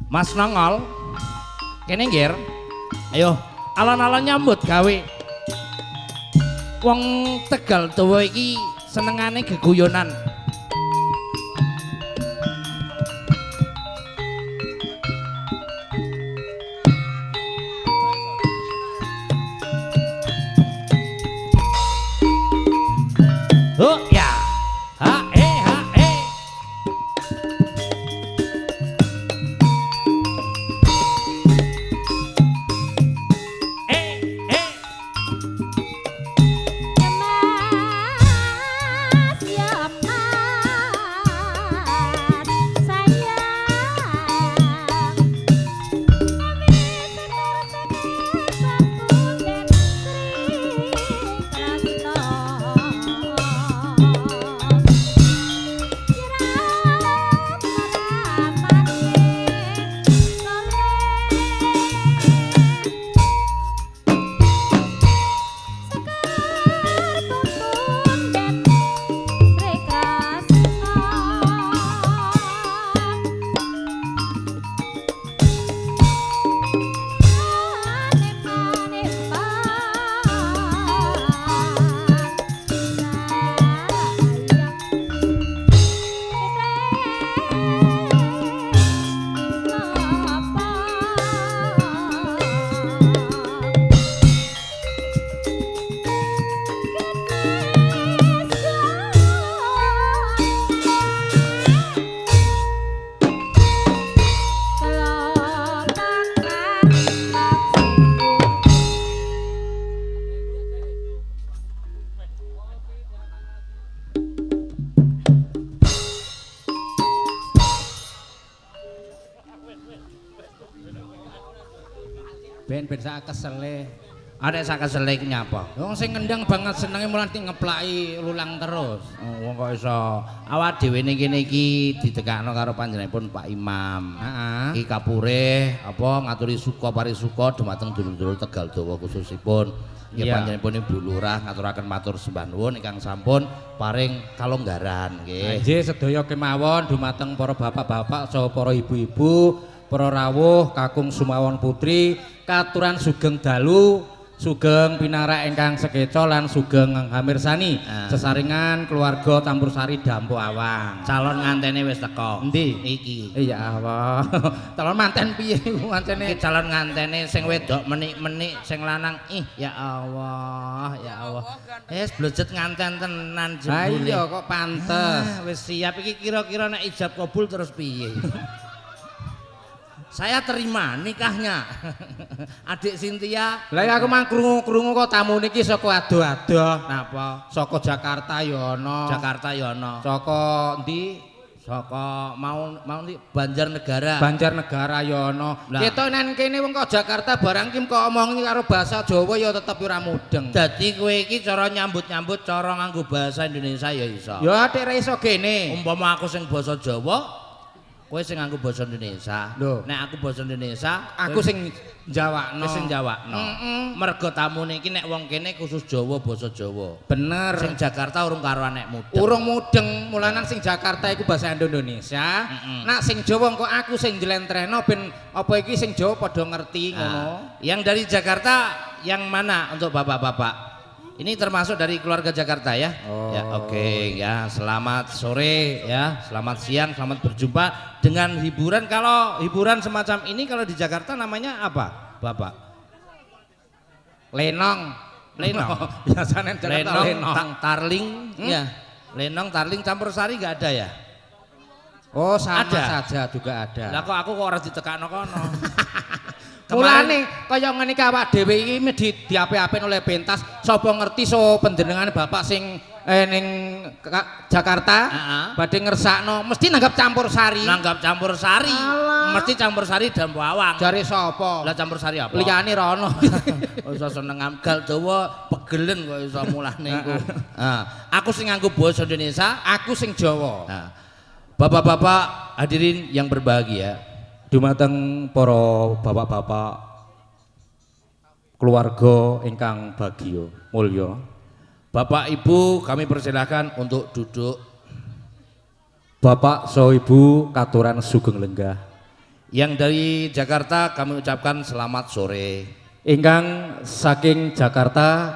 Mas Nongol kene nggir ayo alon-alon nyambut gawe wong Tegal Dawa iki senengane geguyonan. Oh ya, ha eh ha eh. Ben sak kesele. Arek sak kesele iki nyapa? Wong sing ngendang banget senenge mulan ngeplaki lulang terus. Wong kok iso awak dhewe kene iki didekakno karo panjenenganipun Pak Imam. Heeh. Iki kapure apa ngaturi suka parisuka dumateng dulur-dulur Tegal Dawa khususipun. Nggih panjenenganipun Ibu Lurah ngaturaken matur sembah nuwun ingkang sampun paring kalonggaran nggih. Nggih sedaya kemawon dumateng para bapak-bapak saha para ibu-ibu, para rawuh kakung Sumawon Putri katuran sugeng dalu sugeng pinara ingkang sekeca lan sugeng hamirsani sesaringan keluarga Campursari Dampo Awang. Calon ngantene wis teko. Endi? Iki. Ya Allah. Calon manten piye ngantene? Iki calon ngantene sing wedok menik-menik, sing lanang ya Allah, ya Allah. Wis blejet nganten tenan jebule. Ha iya kok pantes. Wis siap iki kira-kira nek ijab kabul terus piye? Saya terima nikahnya. Adik Cynthia. Lah aku mang krungu-krungu kok tamu niki saka ado-ado. Napa? Saka Jakarta ya ana. Jakarta ya ana. Saka endi? Saka mau ndi Banjarnegara. Banjarnegara ya ana. Ketok nang kene wong kok Jakarta barang ki kok omongi karo basa Jawa ya tetep ora mudeng. Dadi kowe iki cara nyambut-nyambut cara nganggo bahasa Indonesia ya iso. Ya atik ra iso kene. Umpama aku sing basa Jawa kowe sing nganggo basa Indonesia. Nek aku basa Indonesia, aku sing njawakno. Sing njawakno. Mergo tamune iki nek wong kene khusus Jawa basa Jawa. Bener. Sing Jakarta urung karo anek mudeng. Urung mudeng, mulanan sing Jakarta iku basa Indonesia. Nak sing Jawa engko aku sing njlentrehno ben apa iki sing Jawa padha ngerti ngono. Yang dari Jakarta yang mana untuk bapak-bapak? Ini termasuk dari keluarga Jakarta ya? Oh. Ya oke ya, selamat sore ya, selamat siang, selamat berjumpa dengan hiburan. Kalau hiburan semacam ini kalau di Jakarta namanya apa, Bapak? Lenong. Biasanya Jakarta lenong. Tarling, ya. Lenong, tarling, campur sari nggak ada ya? Oh sama ada. Saja juga ada. Lah kok aku kok ora ditekakno kono. Mulane kaya ngene iki awak dhewe iki diape-apen oleh pentas sapa ngerti so panjenengane bapak sing ning Jakarta badhe ngersakno mesti nanggap campur sari. Nanggap campur sari. Mesti campur sari Dampo Awang. Jare sapa? Lah campur sari apa? Liyane ra ono. Iso seneng Tegal Dawa pegelen kok iso mulane iku. Aku sing nganggo basa Indonesia, aku sing Jawa. Bapak-bapak hadirin yang berbahagia, dumateng para bapak-bapak keluarga ingkang bagya mulya. Bapak Ibu kami persilahkan untuk duduk. Bapak so Ibu katuran sugeng lenggah Yang dari Jakarta kami ucapkan selamat sore. Ingkang saking Jakarta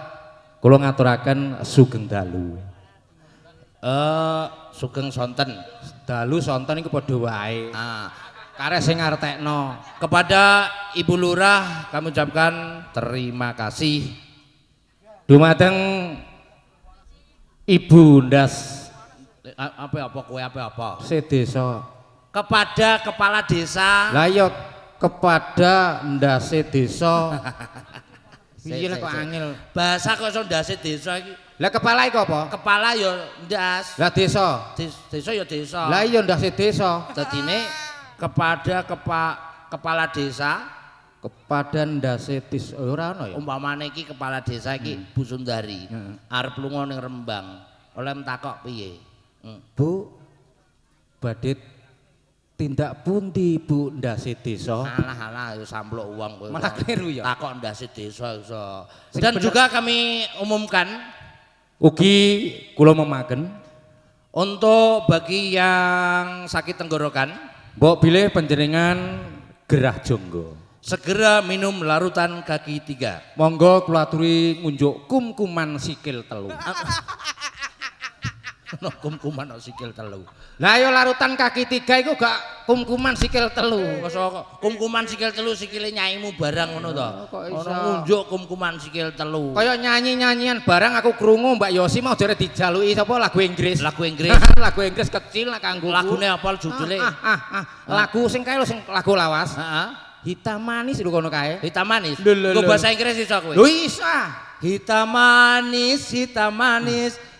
kula ngaturaken sugeng dalu. Sugeng sonten. Dalu sonten iku padha wae. Karek sing ngartekno. Kepada Ibu Lurah kami ucapkan terima kasih. Dumateng Ibu Ndas apa kowe apa? Sedesa. Kepada kepala desa. Lah ya kepada ndase desa. Piye kok angel. Bahasa kok iso ndase desa iki. Lah kepala iku apa? Kepala ya ndas. Lah desa. Desa ya desa. Lah iya ndase desa. Dadine kepada kepala desa, kepada ndase desa ora ana ya. Umpamane iki kepala desa iki Bu Sundari. Arep lunga ning Rembang. Oleh takok piye? Bu badhe tindak pundi Bu ndase desa? Alah ya sampluk uang kowe. Malah kleru ya. Takok ndase desa iso. Dan juga kami umumkan ugi kula memaken untuk bagi yang sakit tenggorokan, mbok bilih panjenengan gerah jonggo. Segera minum larutan kaki 3. Monggo kula aturi ngunjuk kumkuman sikil 3. No kumkuman sikil 3. Lah ya larutan kaki 3 iku gak kumkuman sikil 3. Masa kumkuman sikil 3 sikile nyaimu barang ngono to. Ono ngunjuk kumkuman sikil 3. Kaya nyanyi-nyanyian barang aku krungu Mbak Yosi mau jare dijaluki sapa lagu Inggris. Lagu Inggris. Lagu Inggris kecil lah kanggo. Lagune apa judule? Lagu sing kae lho sing lagu lawas. Heeh. Hitam manis lho kono kae. Hitam manis. Nggo bahasa Inggris iso kowe. Lho isa. Hitam manis,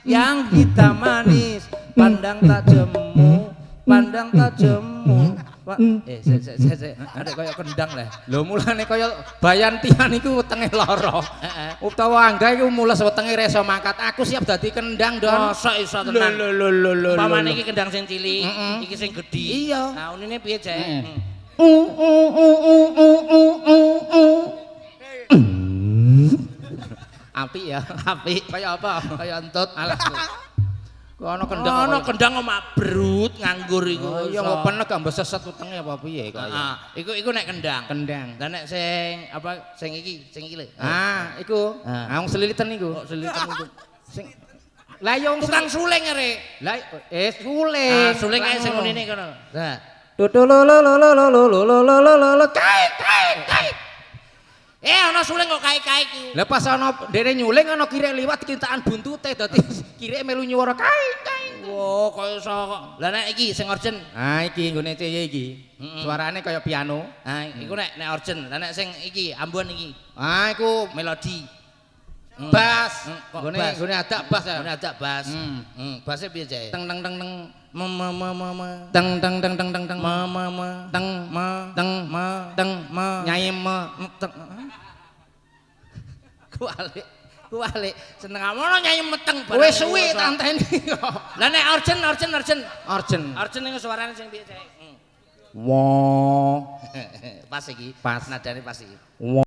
yang hitam manis, pandang tak jemu, ada kaya kendang lah. Lho mulane kaya Bayantian iku wetenge lara. Utawa Angga iku mules wetenge reso mangkat. Aku siap dadi kendang, Don. Masa iso tenan. Lho. Pamane iki kendang sing cilik, iki sing gedhi. Iya. Nah, unine piye, Cek? Apik ya, Apik. kaya apa? Kaya entut. Alah. Kok ana kendang. Ana kendang omak brut nganggur iku. Ya ngopen gak mbok seset wetenge apa piye kaya. Iku nek kendang. Kendang. Lah nek sing apa sing iki lho. Iku. Wong selilitan iku. Kok selilitan iku. Sing lah yo tukang suling arek. Lah suling. Suling ae sing ngene kono. Nah. Kai. Ana suling kok kai-kai iki. Lah pas ana dene nyuling ana kirek liwat kintaan buntute dadi kirek melu nyuwara kai. Oh, kaya iso kok. Lah nek iki sing urgent. Iki nggone ceye iki. Suarane kaya piano. Iku nek urgent. Lah nek sing iki Ambon iki. Iku melodi. Bass. Nggone adak bass ya. Nggone adak bass. Basse piye, Cek? Teng. Nyanyi Kualik seneng amono nyanyi meteng bareng. Wis suwi tanteni kok. Lah nek urgent. Urgent niku suarane sing piye, Cek? Wo. Pas iki. Pas nadane pas iki. Wo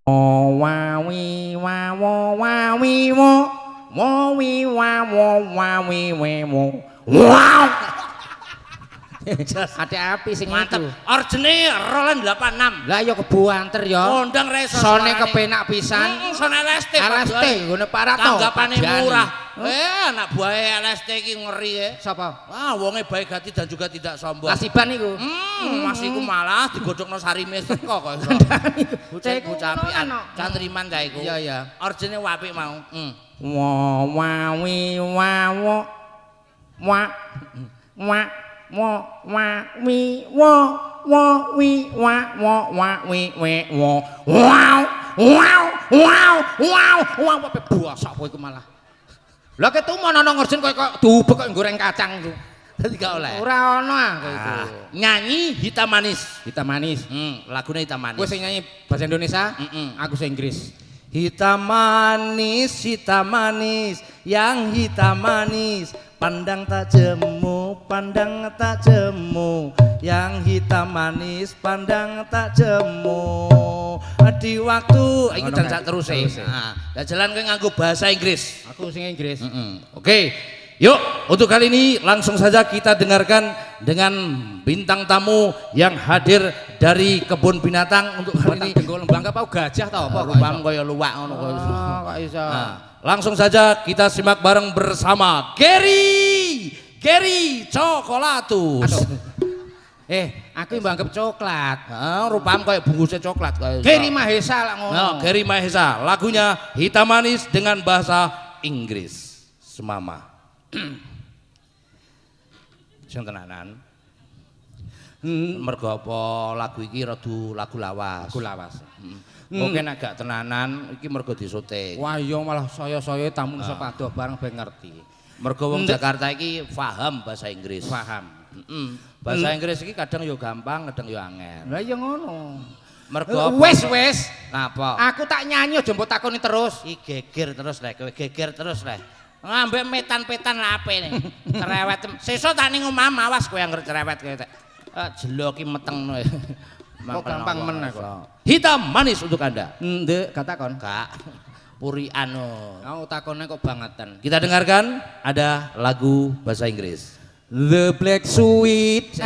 wa wi wa wo wa wi wo. Wo wi wa wo wa wi wo. Wow. Ate api sing mantep. Orjene rolen 86. Lah ya kebuanter ya. Kondang reso. Sone kepenak pisan. Sone LST. LST ngene Parato. Tanggapane murah. Anak buah LST iki ngeri ya. Sapa? Wonge baik hati dan juga tidak sombong. Lasiban iku. Mas iku malah digodhokno sarime teko kok iso. Bocah apian. Cantriman kae iku. Iya. Orjene apik mau. Wa wa wi wa wo. Wa wi wo wi wa wi wo wow bosok kowe iku malah lha ketumen ana ngurjen kok dubek kok goreng kacang iku dadi gak oleh ora ana kowe iku nyanyi hitam manis lagune hitam manis kowe sing nyanyi bahasa Indonesia aku sing Inggris hitam manis yang hitam manis pandang tak jemu yang hitam manis pandang tak jemu di waktu iki dan terus nah jalan kowe nganggo bahasa Inggris aku sing Inggris Oke, yuk untuk kali ini langsung saja kita dengarkan dengan bintang tamu yang hadir dari kebun binatang untuk hari ini. Dengkul bangga apa gajah tau apa? Rupam kaya luwak ngono kok iso. Kok iso. Langsung saja kita simak bareng bersama Gary Coklatus. Aku mbanggep coklat. Rupam kaya bungkusnya coklat kaya. Gary Mahesa lah ngono. Gary Mahesa, lagunya Hitam Manis dengan bahasa Inggris. Semama. Sing tenanan. Mergo apa lagu iki rada lagu lawas. Lagu lawas. Mungkin agak tenanan iki mergo disyuting. Wah iya malah saya tamu sapa adoh bareng ben ngerti. Mergo wong Jakarta iki paham bahasa Inggris. Paham. Bahasa Inggris iki kadang yo gampang, kadang yo angel. Lah iya ngono. Mergo wis. Napa? Aku tak nyanyi aja mbok takoni terus. Iki geger terus lek, kowe geger terus lek. Ngambek metan-petan lape nih. Cerewet. Sesuk tak ning omah awas kowe anggere cerewet kowe tek. Jelo ki meteng no. Kok gampang men kok. Hitam manis untuk Anda. Ndek, gak takon. Kak. Purian no. Aku takonnya kok bangetan. Kita dengarkan ada lagu bahasa Inggris. The Black Sweet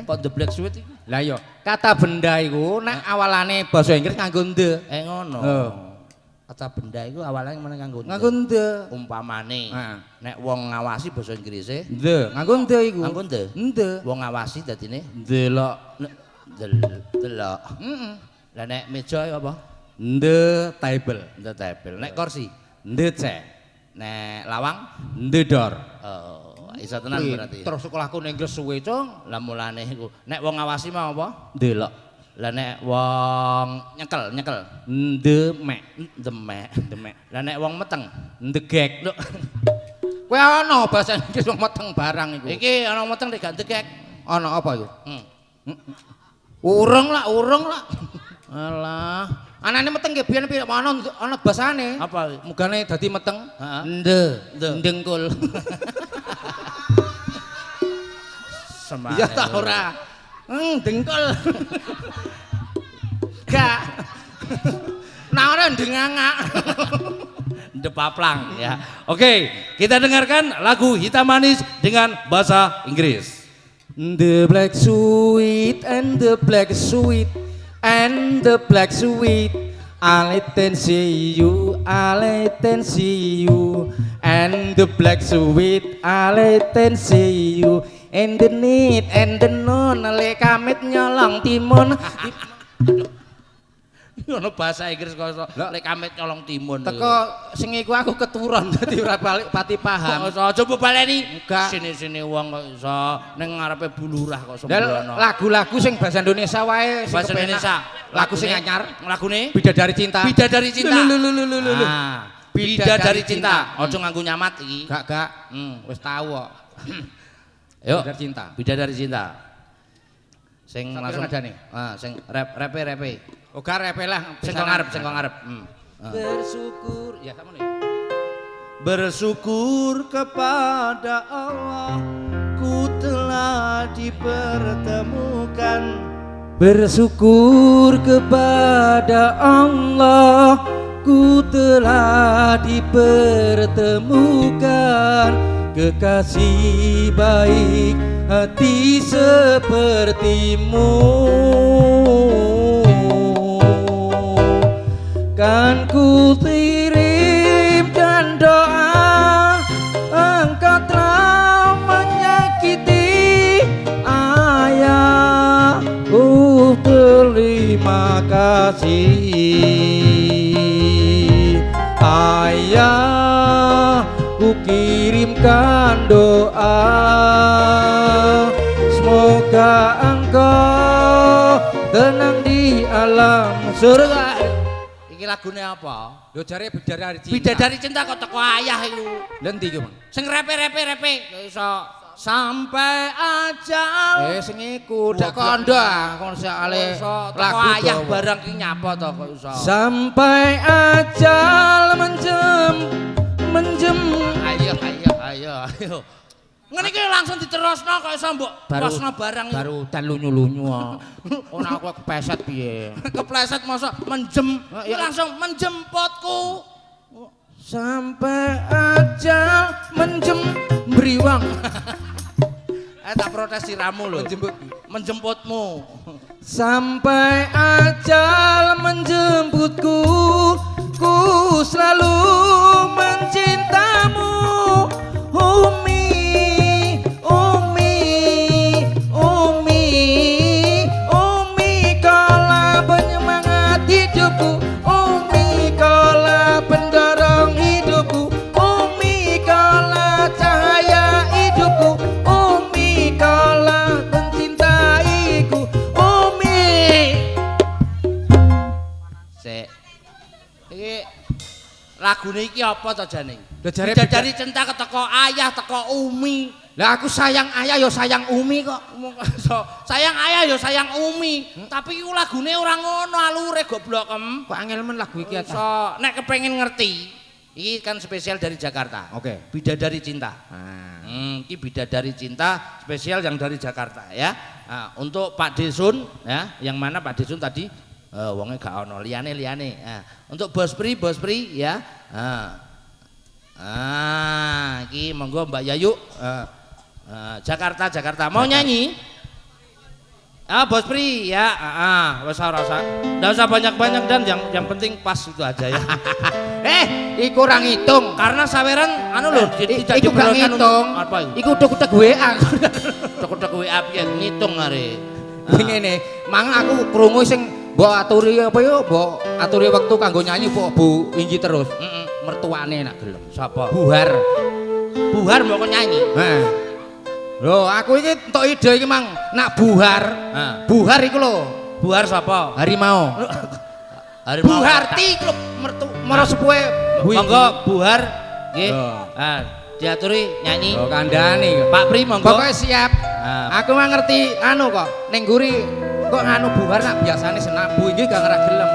Kok The Black Sweet iki? Lah iya, kata benda iku nek awalane bahasa Inggris nganggo the. Ngono. Kata benda iku awalane meneh nganggo the. Nganggo the. Umpamane nek wong ngawasi bahasa Inggrise the, nganggo the iku. Nganggo the. The. Wong ngawasi dadine delok. Delok. Lah nek meja apa? The table. The table. Nek kursi? The chair. Nek lawang? The door. Iso tenan berarti. Terus sekolahku ning Inggris suwe, Cung. Lah mulane iku. Nek wong ngawasi mau apa? Delok. Lah nek wong nyekel. The mek. Lah nek wong meteng? The gag. Kowe ana bahasa Inggris wong meteng barang iku. Iki ana meteng nek gak degek. Ana apa iku? Urung lah. Alah. Anane meteng ge biyen piye ana basane. Apa? Mugane dadi meteng. Ndengkul. Iya ta ora. Dengkul. Gak. Nah ora ndengangak. Depaplang ya. Oke, kita dengarkan lagu Hitam Manis dengan bahasa Inggris. The black sweet and the black sweet and the black sweet, I let them see you, I let them see you, and the black sweet, I let them see you, and the need and the non, le kamit nyolong timun. Ono bahasa Inggris kok lek kamit nyolong timun. Teko sing iku aku keturun dadi ora balik pati paham. Coba baleni. Sini-sini wong kok iso ning ngarepe bulurah kok sembrono. Lagu-lagu sing bahasa Indonesia wae sing bahasa Indonesia. Lagu sing anyar. Lagune Bidadari Cinta. Bidadari Cinta. Bidadari Cinta. Aja nganggo nyamat iki. Gak. Wis tau kok. Yuk. Bidadari Cinta. Bidadari Cinta. Sing langsung ada nih. Sing repe. Oga repe lah. Sing kok ngarep. Bersyukur. Ya kamu nih. Bersyukur kepada Allah, ku telah dipertemukan. Bersyukur kepada Allah, ku telah dipertemukan. Kekasih baik hati sepertimu, kan ku kirimkan doa, engkau telah menyakiti ayah. Terima kasih ayah, ku kirimkan doa, semoga engkau tenang di alam surga. Iki lagune apa? Lho jare Bidadari Cinta. Bidadari Cinta kok teko ayah iku. Lha ndi iki, Mang? Sing repe. Iso sampai ajal. Sing iku dak kondo kon soalé lagu ayah barang ki nyapa to kok iso. Sampai ajal menjem. Ayo. Ngene iki langsung diterusno kok iso mbok posno barang iki. Baru tan lunyu-lunyu. Ono aku kepleset piye? Kepleset mosok menjem. Langsung menjemputku. Sampai ajal menjem beriwang. Tak protes siramu lho. Menjemput. Menjemputmu. Sampai ajal menjemputku, ku selalu mencintamu. Umi, Umi, Umi, Umi, kaulah penyemangat hidupku. Umi, kaulah pendorong hidupku. Umi, kaulah cahaya hidupku. Umi, kaulah mencintaiku. Iki lagune iki apa to jane? Bidadari cinta keteko ayah teko umi. Lah aku sayang ayah ya sayang umi kok. Sayang ayah ya sayang umi. Tapi iku lagune ora ngono alure goblok em. Kok angel men lagu iki So, nek kepengin ngerti, iki kan spesial dari Jakarta. Oke. Bidadari cinta. Iki bidadari cinta spesial yang dari Jakarta ya. Nah, untuk Pak Desun ya, yang mana Pak Desun tadi wonge gak ono liyane. Untuk Bos Pri ya. Iki monggo Mbak Yayu. Jakarta. Mau nyanyi? Bos Pri ya. Wis ora usah. Ndak usah banyak-banyak dan yang penting pas itu aja ya. Iku ora ngitung Karena saweran anu lho tidak iku gak ngitung. Apa iku? Iku utek-utek WA. Utek-utek WA piye ngitung are. Ngene, mang aku krungu sing mbok aturi apa ya, mbok aturi wektu kanggo nyanyi Bu Inggi terus. Mertuane nak gelem. Sapa? Buhar. Buhar mbok nyanyi. Heeh. Lho, aku iki entuk ide iki mang, nak Buhar. Buhar iku lho. Buhar sapa? Harimau. Harimau. Buharti klub mara sepuhe. Monggo Buhar nggih. Diaturi nyanyi. Oh, kandhani. Pak Pri monggo. Pokoke siap. Aku mah ngerti anu kok. Ning guri kok anu Buhar nak biasane senabu iki gak ngerah gelem.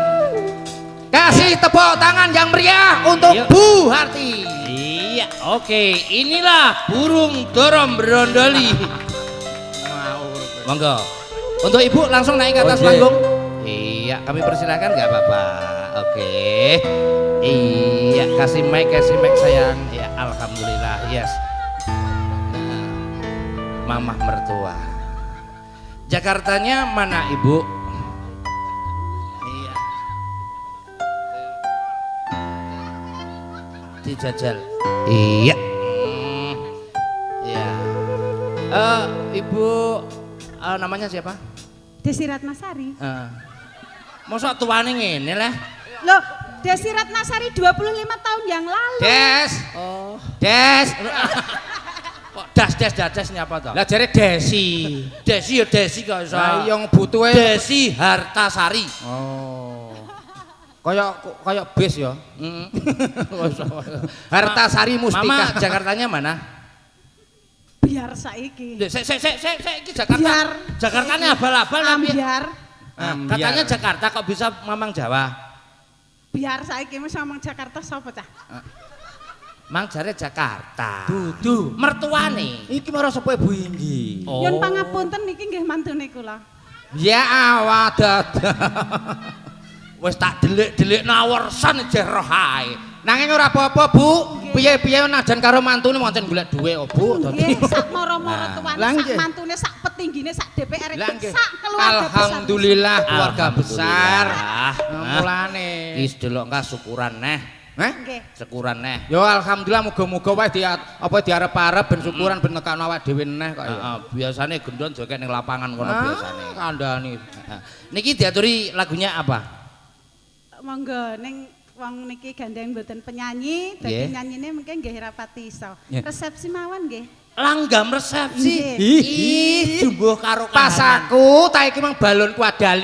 Kasih tepuk tangan yang meriah untuk Bu Harti. Iya, oke. Inilah burung dorong berondoli. Monggo. Untuk Ibu langsung naik ke atas panggung. Iya, kami persilakan nggak apa-apa. Oke. Iya, kasih mic sayang. Ya, alhamdulillah, yes. Mamah mertua. Jakartanya mana Ibu? Iya. Dijajal. Iya. Iya. Ibu namanya siapa? Desi Ratnasari. Masa tuane ngene leh? Loh, Desi Ratnasari 25 tahun yang lalu. Des. Oh. Des. Kok das nyapa to? Lah jare Desi. Desi ya Desi kok iso. Lah yang butuhe Desi Hartasari. Oh. Kayak bis ya. Heeh. Hartasari Mustika. Mama Jakartanya mana? Biar saiki. Iki Jakarta. Biar. Jakartanya abal-abal tapi. Biar. Katanya Jakarta kok bisa Mamang Jawa? Biar saiki wis ngomong Jakarta sapa cah? Mang jare Jakarta. Dudu. Mertuane. Iki marang sapa Bu Inggi? Nyun pangapunten niki nggih mantune kula. Ya awak dadah. Wis tak delik-delik nawersan jeh roh ae. Nanging ora apa-apa, Bu. Piye-piye najan karo mantune wonten golek dhuwit, oh, Bu. Nggih, sak mara-mara tuane, sak mantune, sak petinggine, sak DPR, sak keluarga besar. Alhamdulillah keluarga besar. Mulane. Wis delok ka syukuran neh. Nggih. Syukuran neh. Yo alhamdulillah muga-muga wae diarep-arep ben syukuran ben nekakno awake dhewe neh kok ya. Biasane gendon joget ning lapangan kono biasane. Kandhani. Niki diaturi lagunya apa? Monggo ning wong niki gandeng mboten penyanyi, dadi nyanyine mungkin nggih rapati iso. Resepsi mawon nggih. Langgam resepsi. Ih, jumbuh karo pas aku ta iki mang balonku ada 5.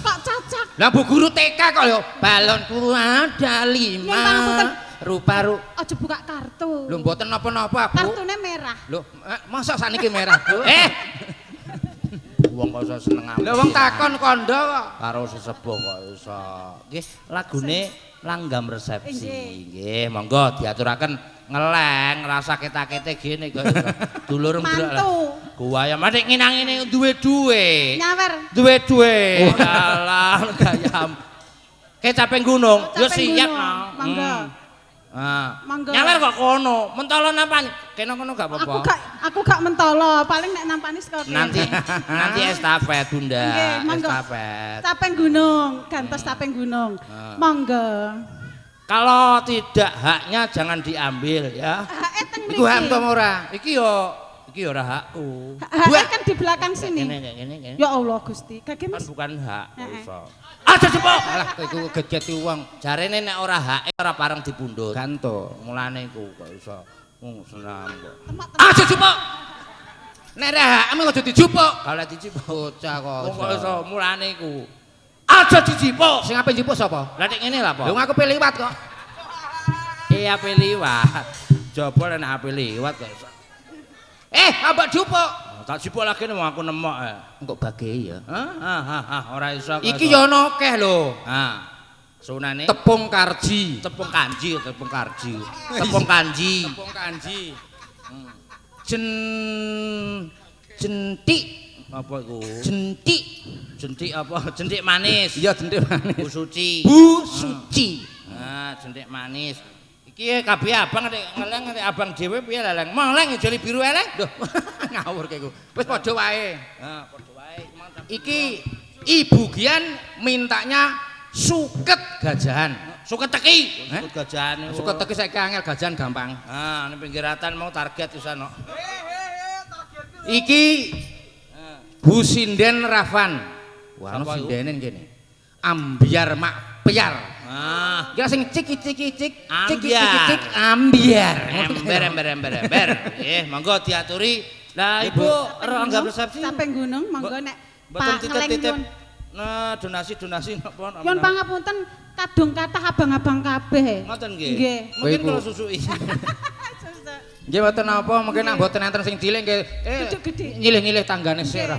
Kok cocok? Lah Bu guru TK kok yo balonku ada 5. Rupa aja buka kartu. Lho mboten napa-napa, Bu. Kartune merah. Lho, masa sakniki merah, Bu? Wong kok iso seneng amat. Lah wong takon kondo kok. Karo sesepuh kok iso. Nggih, lagune langgam resepsi. Nggih, monggo diaturaken ngeleng rasa ketak-ketik gene kok iso. Dulur mantu. Gua ya matik nginang-ngene duwe duwe. Nyawer. Duwe duwe. Alah gayam. Kecaping gunung, yo siap no. Monggo. Nyawer kok kono, mentolo nampani. Kene kono gak apa-apa. Aku gak mentolo, paling nek nampani saka Nanti estafet Bunda, estafet. Tapeng gunung, gantos tapeng gunung. Monggo. Kalau tidak haknya jangan diambil ya. Iku hak to ora? Iki yo ora hakku. Hak kan di belakang sini. Ngene. Ya Allah Gusti, kagem kan bukan hak. Aja cepok. Alah iku gegeti wong. Jarene nek ora hake ora pareng dipundhut. Ganto. Mulane iku kok iso senam kok. Aja cepok. Nek ora hakmu aja dijupuk. Kalau dijupuk bocah kok. Kok iso mulane iku. Aja dijipuk. Sing ape njipuk sapa? Lah nek ngene lha apa? Lho aku pe liwat kok. Ape liwat. Jaba nek ape liwat kok iso. Ambak jupuk. Tak jupuk lagi nek aku nemok. Engko bage ya. Ora iso. Iki ya ana akeh lho. Sunane tepung karji. Tepung kanji. Tepung kanji. Jentik. Apa iku? Jentik apa? Jentik manis. Iya, jentik manis. Bu Suci. Jentik manis. Iki kabeh abang nek ngeleng nek abang dhewe piye leleng? Meleng joli biru eleng. Lho, ngawur kaya iku. Wis padha wae. Padha wae. Iki Ibu Gian mintanya suket gajahan. Suket teki. Suket gajahan. Suket teki saiki angel gajahan gampang. Ning pinggiratan mau target wis ana. Iki Bu Sinden Rafan. Wah, ono sindene kene. Ambiar mak piar. Kira sing cik ambiar. Ember. Monggo diaturi. Lah Ibu ora anggap resepsi. Tapeng gunung monggo nek Pak titip-titip. Nah, donasi napa? Yon pangapunten kadung kathah abang-abang kabeh. Ngoten nggih. Mungkin kalau susui. Nggih mboten napa, mungkin nek mboten enten sing cilik nggih. Nyilih-nyilih tanggane sira.